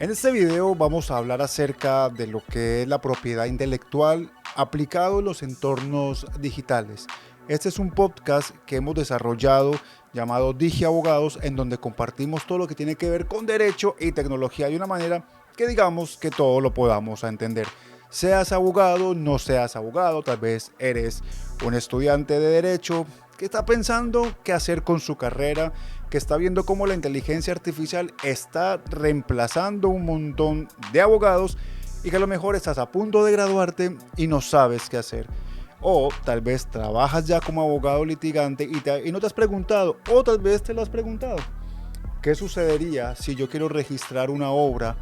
En este video vamos a hablar acerca de lo que es la propiedad intelectual aplicado en los entornos digitales. Este es un podcast que hemos desarrollado llamado Digi Abogados, en donde compartimos todo lo que tiene que ver con derecho y tecnología de una manera que digamos que todo lo podamos entender. Seas abogado, no seas abogado, tal vez eres un estudiante de derecho que está pensando qué hacer con su carrera, que está viendo cómo la inteligencia artificial está reemplazando un montón de abogados y que a lo mejor estás a punto de graduarte y no sabes qué hacer. O tal vez trabajas ya como abogado litigante y no te has preguntado, o tal vez te lo has preguntado. ¿Qué sucedería si yo quiero registrar una obra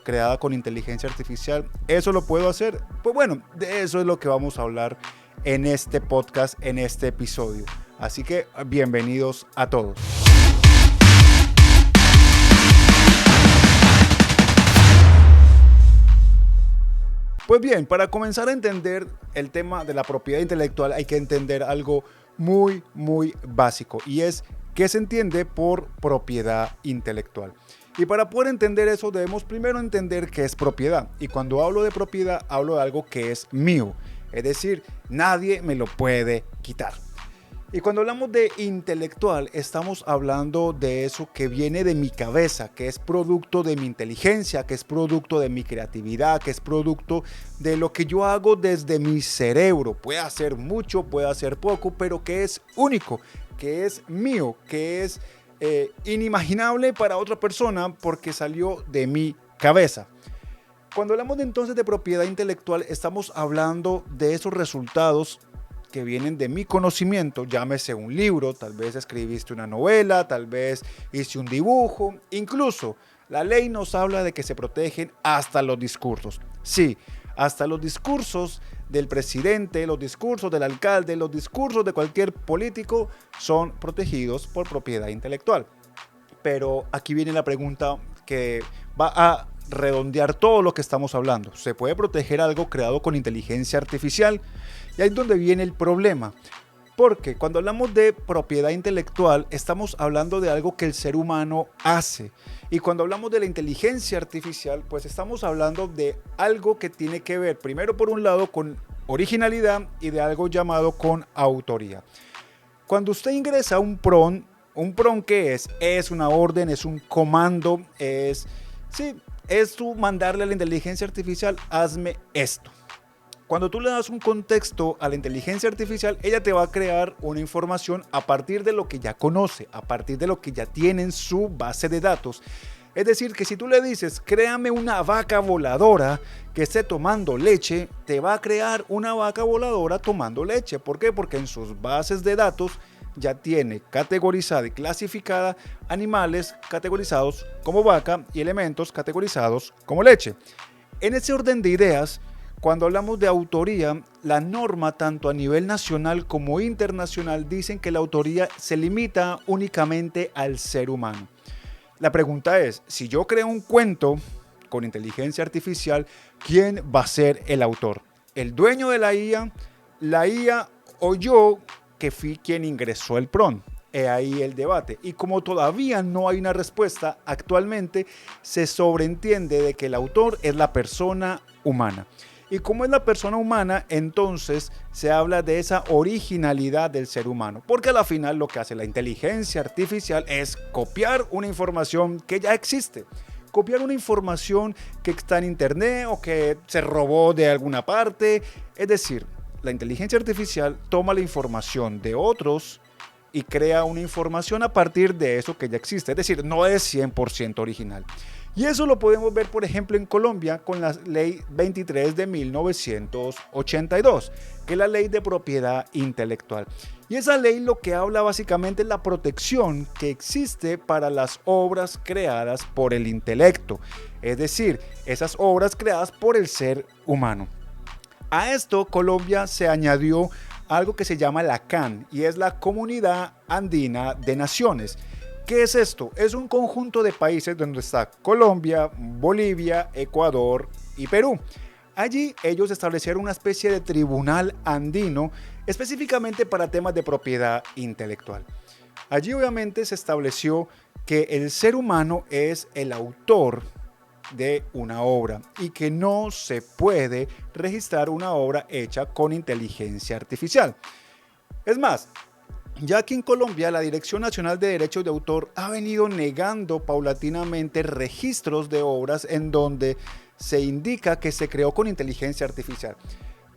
creada con inteligencia artificial? ¿Eso lo puedo hacer? Pues bueno, de eso es lo que vamos a hablar en este podcast, en este episodio. Así que bienvenidos a todos. Pues bien, para comenzar a entender el tema de la propiedad intelectual hay que entender algo muy básico, y es qué se entiende por propiedad intelectual. Y para poder entender eso debemos primero entender qué es propiedad. Y cuando hablo de propiedad hablo de algo que es mío, es decir, nadie me lo puede quitar. Y cuando hablamos de intelectual, estamos hablando de eso que viene de mi cabeza, que es producto de mi inteligencia, que es producto de mi creatividad, que es producto de lo que yo hago desde mi cerebro. Puede hacer mucho, puede hacer poco, pero que es único, que es mío, que es inimaginable para otra persona porque salió de mi cabeza. Cuando hablamos entonces de propiedad intelectual, estamos hablando de esos resultados que vienen de mi conocimiento, llámese un libro, tal vez escribiste una novela, tal vez hice un dibujo, incluso la ley nos habla de que se protegen hasta los discursos. Sí, hasta los discursos del presidente, los discursos del alcalde, los discursos de cualquier político son protegidos por propiedad intelectual. Pero aquí viene la pregunta que va a redondear todo lo que estamos hablando. ¿Se puede proteger algo creado con inteligencia artificial? Y ahí es donde viene el problema. Porque cuando hablamos de propiedad intelectual, estamos hablando de algo que el ser humano hace. Y cuando hablamos de la inteligencia artificial, pues estamos hablando de algo que tiene que ver, primero por un lado, con originalidad y de algo llamado con autoría. Cuando usted ingresa un prompt, ¿qué es? Es una orden, es un comando, es tú mandarle a la inteligencia artificial, hazme esto. Cuando tú le das un contexto a la inteligencia artificial, ella te va a crear una información a partir de lo que ya conoce, a partir de lo que ya tiene en su base de datos. Es decir, que si tú le dices, créame una vaca voladora que esté tomando leche, te va a crear una vaca voladora tomando leche. ¿Por qué? Porque en sus bases de datos ya tiene categorizada y clasificada animales categorizados como vaca y elementos categorizados como leche. En ese orden de ideas, cuando hablamos de autoría, la norma tanto a nivel nacional como internacional dicen que la autoría se limita únicamente al ser humano. La pregunta es, si yo creo un cuento con inteligencia artificial, ¿quién va a ser el autor? ¿El dueño de la IA o yo, que fui quien ingresó el prompt? He ahí el debate. Y como todavía no hay una respuesta, actualmente se sobreentiende de que el autor es la persona humana. Y como es la persona humana, entonces se habla de esa originalidad del ser humano. Porque al final lo que hace la inteligencia artificial es copiar una información que ya existe. Copiar una información que está en internet o que se robó de alguna parte. Es decir, la inteligencia artificial toma la información de otros y crea una información a partir de eso que ya existe. Es decir, no es 100% original. Y eso lo podemos ver, por ejemplo, en Colombia con la Ley 23 de 1982, que es la Ley de Propiedad Intelectual. Y esa ley lo que habla básicamente es la protección que existe para las obras creadas por el intelecto, es decir, esas obras creadas por el ser humano. A esto, Colombia se añadió algo que se llama la CAN, y es la Comunidad Andina de Naciones. ¿Qué es esto? Es un conjunto de países donde está Colombia, Bolivia, Ecuador y Perú. Allí ellos establecieron una especie de tribunal andino específicamente para temas de propiedad intelectual. Allí obviamente se estableció que el ser humano es el autor de una obra y que no se puede registrar una obra hecha con inteligencia artificial. Es más, ya que en Colombia la Dirección Nacional de Derechos de Autor ha venido negando paulatinamente registros de obras en donde se indica que se creó con inteligencia artificial.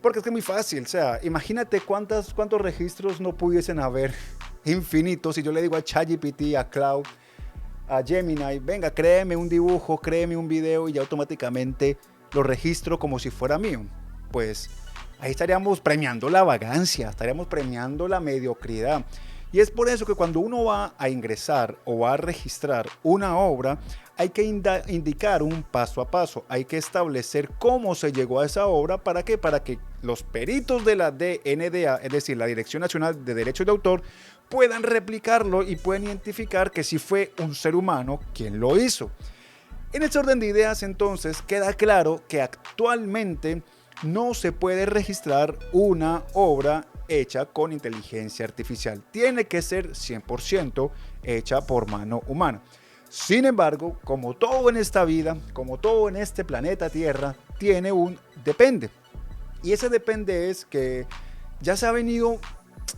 Porque es que es muy fácil, o sea, imagínate cuántos registros no pudiesen haber, infinitos, si yo le digo a ChatGPT, a Cloud, a Gemini, venga, créeme un dibujo, créeme un video y ya automáticamente lo registro como si fuera mío. Pues ahí estaríamos premiando la vagancia, estaríamos premiando la mediocridad. Y es por eso que cuando uno va a ingresar o va a registrar una obra, hay que indicar un paso a paso, hay que establecer cómo se llegó a esa obra. ¿Para qué? Para que los peritos de la DNDA, es decir, la Dirección Nacional de Derechos de Autor, puedan replicarlo y puedan identificar que sí fue un ser humano quien lo hizo. En este orden de ideas, entonces, queda claro que actualmente no se puede registrar una obra hecha con inteligencia artificial. Tiene que ser 100% hecha por mano humana. Sin embargo, como todo en esta vida, como todo en este planeta Tierra, tiene un depende. Y ese depende es que ya se ha venido,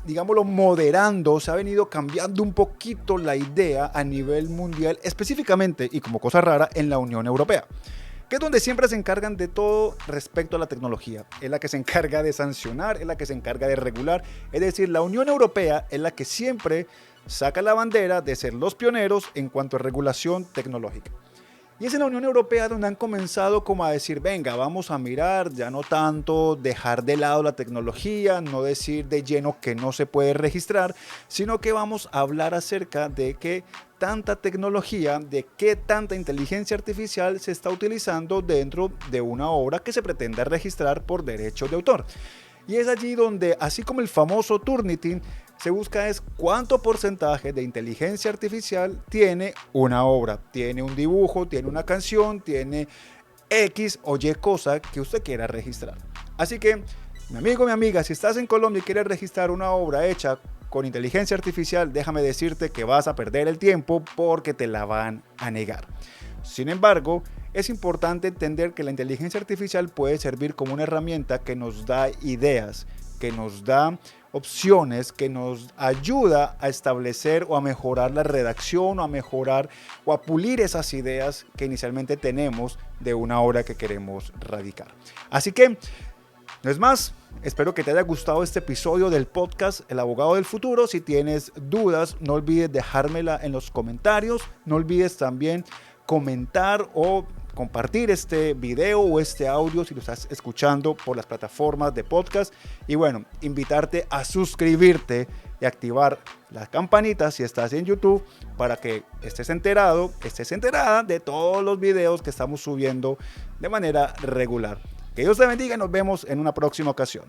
digámoslo, moderando, se ha venido cambiando un poquito la idea a nivel mundial, específicamente, y como cosa rara, en la Unión Europea, que es donde siempre se encargan de todo respecto a la tecnología. Es la que se encarga de sancionar, es la que se encarga de regular. Es decir, la Unión Europea es la que siempre saca la bandera de ser los pioneros en cuanto a regulación tecnológica. Y es en la Unión Europea donde han comenzado como a decir, venga, vamos a mirar, ya no tanto dejar de lado la tecnología, no decir de lleno que no se puede registrar, sino que vamos a hablar acerca de qué tanta tecnología, de qué tanta inteligencia artificial se está utilizando dentro de una obra que se pretenda registrar por derechos de autor. Y es allí donde, así como el famoso Turnitin, se busca es cuánto porcentaje de inteligencia artificial tiene una obra, tiene un dibujo, tiene una canción, tiene X o Y cosa que usted quiera registrar. Así que, mi amigo, mi amiga, si estás en Colombia y quieres registrar una obra hecha con inteligencia artificial, déjame decirte que vas a perder el tiempo porque te la van a negar. Sin embargo, es importante entender que la inteligencia artificial puede servir como una herramienta que nos da ideas, que nos da opciones, que nos ayuda a establecer o a mejorar la redacción o a mejorar o a pulir esas ideas que inicialmente tenemos de una obra que queremos radicar. Así que, no es más, espero que te haya gustado este episodio del podcast El Abogado del Futuro. Si tienes dudas, no olvides dejármela en los comentarios, no olvides también comentar o compartir este video o este audio si lo estás escuchando por las plataformas de podcast. Y bueno, invitarte a suscribirte y activar las campanitas si estás en YouTube para que estés enterado, estés enterada de todos los videos que estamos subiendo de manera regular. Que Dios te bendiga y nos vemos en una próxima ocasión.